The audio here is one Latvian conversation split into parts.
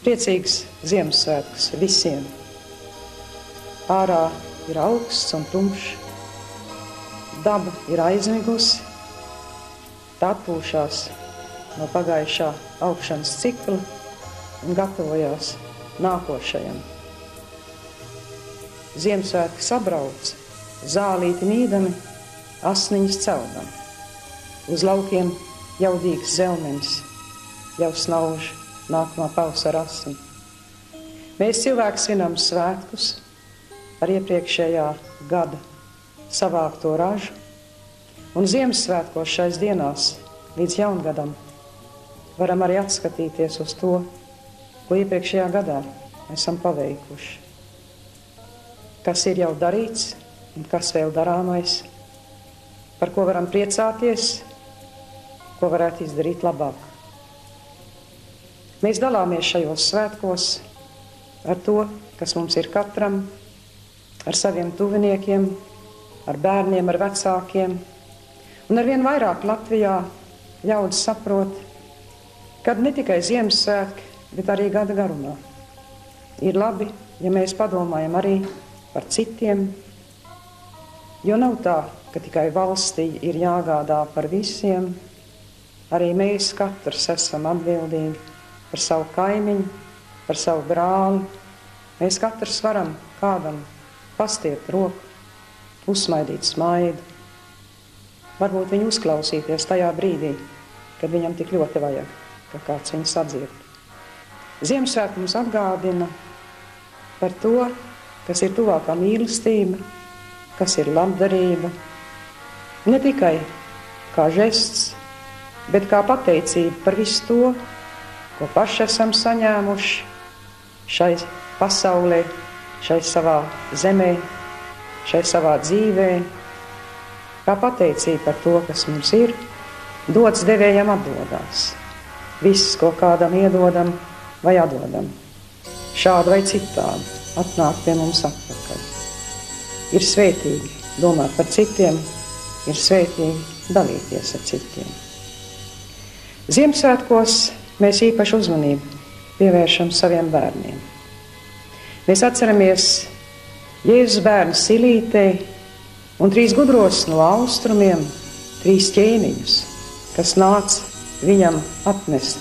Priecīgs Ziemassvētkus visiem. Ārā ir augsts un tumšs, daba ir aizmigusi, tā atpūšās no pagājušā augšanas cikla un gatavojās nākošajam. Ziemassvētki sabrauc, zālīti mīdami, asniņas celdam. Uz laukiem jaudīgs zelmenis, jau snauž nākamā pavasara asni. Mēs cilvēki svinam svētkus ar iepriekšējā gada savākto ražu, un Ziemassvētkos šais dienās līdz jaungadam varam arī atskatīties uz to, ko iepriekšējā gadā esam paveikuši. Kas ir jau darīts un kas vēl darāmais, par ko varam priecāties, ko varētu izdarīt labāk. Mēs dalāmies šajos svētkos ar to, kas mums ir katram, ar saviem tuviniekiem, ar bērniem, ar vecākiem. Un arvien vairāk Latvijā ļaudis saprot, kad ne tikai Ziemassvētki, bet arī gada garumā. Ir labi, ja mēs padomājam arī par citiem, jo nav tā, ka tikai valstī ir jāgādā par visiem, arī mēs katrs esam atbildīgi par savu kaimiņu, par savu brāli. Mēs katrs varam kādam pastiet roku, uzsmaidīt smaidu, varbūt viņu uzklausīties tajā brīdī, kad viņam tik ļoti vajag, ka kāds viņu sadzird. Ziemassvētki mums atgādina par to, kas ir tuvākā mīlestība, kas ir labdarība, ne tikai kā žests, bet kā pateicība par visu to, ko paši esam saņēmuši šai pasaulē, šai savā zemē, šai savā dzīvē, kā pateicība par to, kas mums ir, dots devējam atdodās. Viss, ko kādam iedodam vai atdodam, šādu vai citādu, atnāk pie mums atpakaļ. Ir svētīgi domāt par citiem, ir svētīgi dalīties ar citiem. Ziemassvētkos mēs īpašu uzmanību pievēršam saviem bērniem. Mēs atceramies Jēzus bērnu silītei un 3 gudros no austrumiem, 3 ķēniņus, kas nāca viņam atnest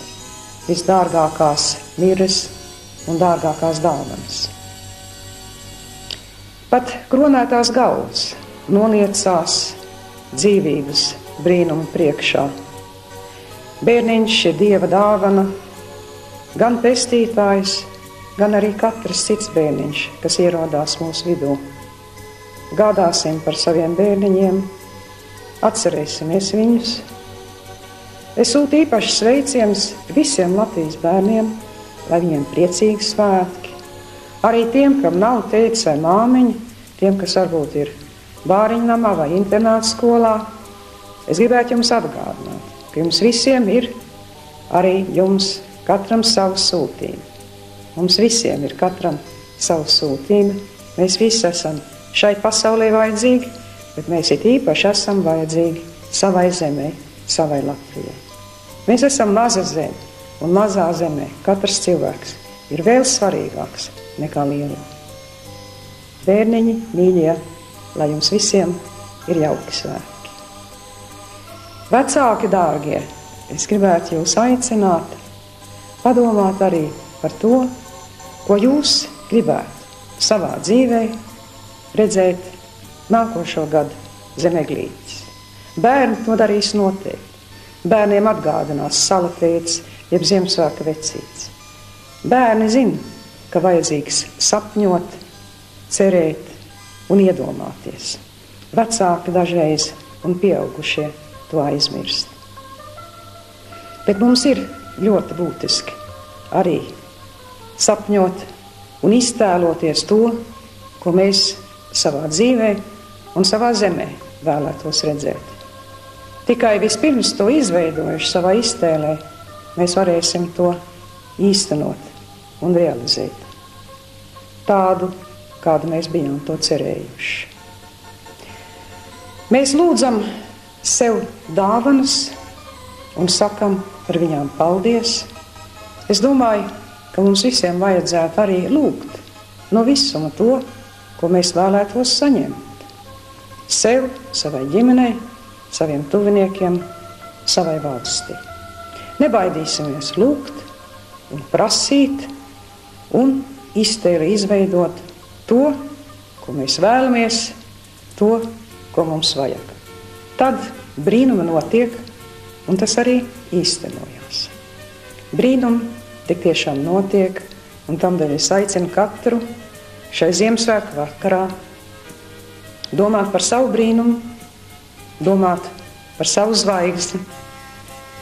visdārgākās miras un dārgākās dāvanas. Pat kronētās galvas noniecās dzīvības brīnumu priekšā. Bērniņš ir Dieva dāvana, gan pestītājs, gan arī katrs cits bērniņš, kas ierodās mūsu vidū. Gādāsim par saviem bērniņiem, atcerēsimies viņus. Es sūtu īpaši sveicienus visiem Latvijas bērniem, lai viņiem priecīgi svētki. Arī tiem, kam nav tētis vai māmiņa, tiem, kas varbūt ir bāriņnamā vai internāta skolā, es gribētu jums atgādināt, ka jums visiem ir arī jums katram savu sūtījumu. Mums visiem ir katram savu sūtījumu. Mēs visi esam šai pasaulē vajadzīgi, bet mēs it īpaši esam vajadzīgi savai zemē, savai Latvijai. Mēs esam maza zeme, un mazā zemē katrs cilvēks ir vēl svarīgāks nekā lielā. Bērniņi, mīļie, lai jums visiem ir jauki svētki. Vecāki dārgie, es gribētu jūs aicināt, padomāt arī par to, ko jūs gribētu savā dzīvē redzēt nākošo gadu zemeglītis. Bērni to darīs noteikti. Bērniem atgādinās salatētis, jeb Ziemassvētku vecītis. Bērni zina, ka vajadzīgs sapņot, cerēt un iedomāties. Vecāki dažreiz un pieaugušie to aizmirst. Bet mums ir ļoti būtiski arī sapņot un iztēloties to, ko mēs savā dzīvē un savā zemē vēlētos redzēt. Tikai vispirms to izveidojuši savā iztēlē, mēs varēsim to īstenot un realizēt. Tādu, kādu mēs bijām to cerējuši. Mēs lūdzam sev dāvanas un sakam par viņām paldies. Es domāju, ka ka mums visiem vajadzētu arī lūgt no visuma to, ko mēs vēlētos saņemt. Sev, savai ģimenei, saviem tuviniekiem, savai valstī. Nebaidīsimies lūgt un prasīt un izteikti izveidot to, ko mēs vēlamies, to, ko mums vajag. Tad brīnumi notiek, un tas arī īstenojās. Brīnumi tik tiešām notiek, un tamdēļ es aicinu katru šai Ziemassvētku vakarā domāt par savu brīnumu, domāt par savu zvaigzni,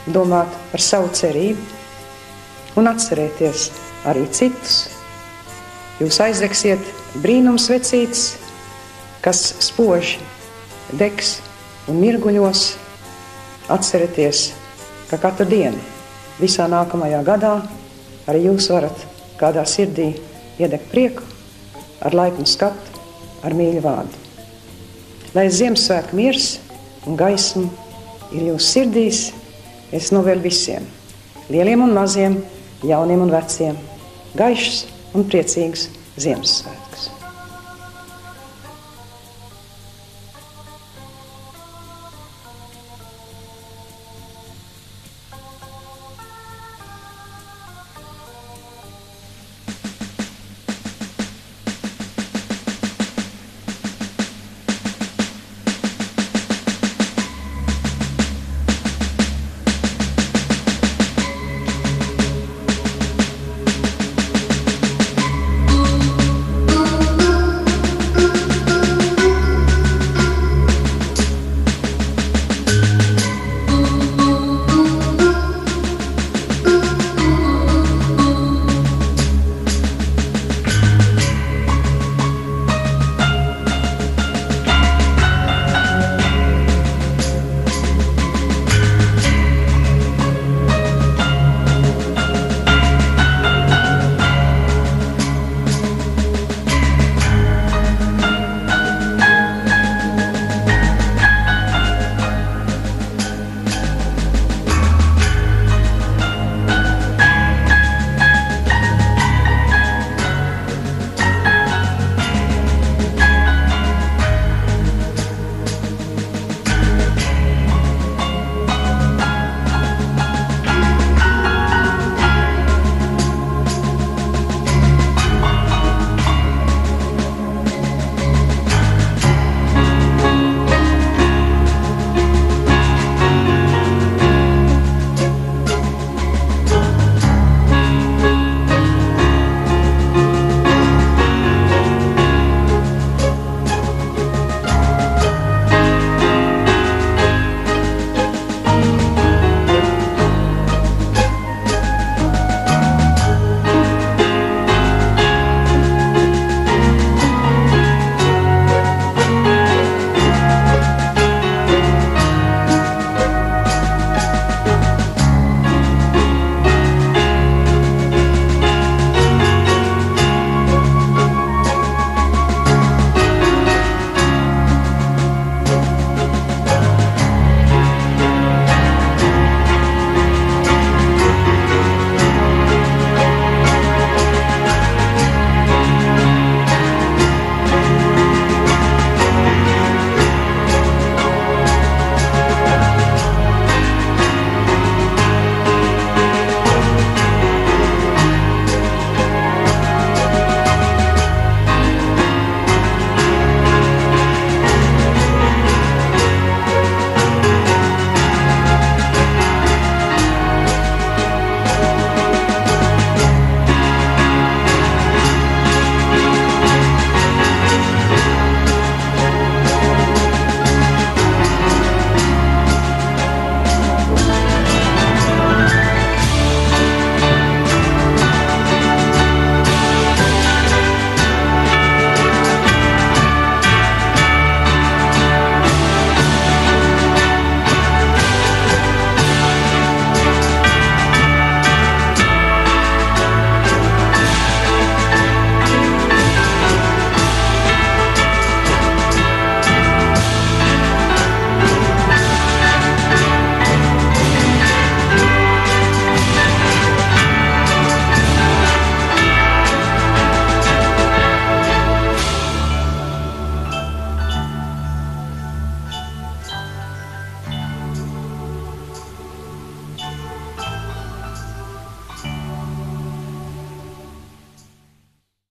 domāt par savu cerību un atcerēties arī citus. Jūs aizdegsiet brīnums vecītes, kas spoži degs un mirguļos. Atcerieties, ka katru dienu visā nākamajā gadā arī jūs varat kādā sirdī iedegt prieku, ar laipnu skatu, ar mīļu vārdu. Lai Ziemassvētku miers un gaisma ir jūsu sirdīs, es novēlu visiem, lieliem un maziem, jauniem un veciem, gaišus un priecīgus Ziemassvētkus.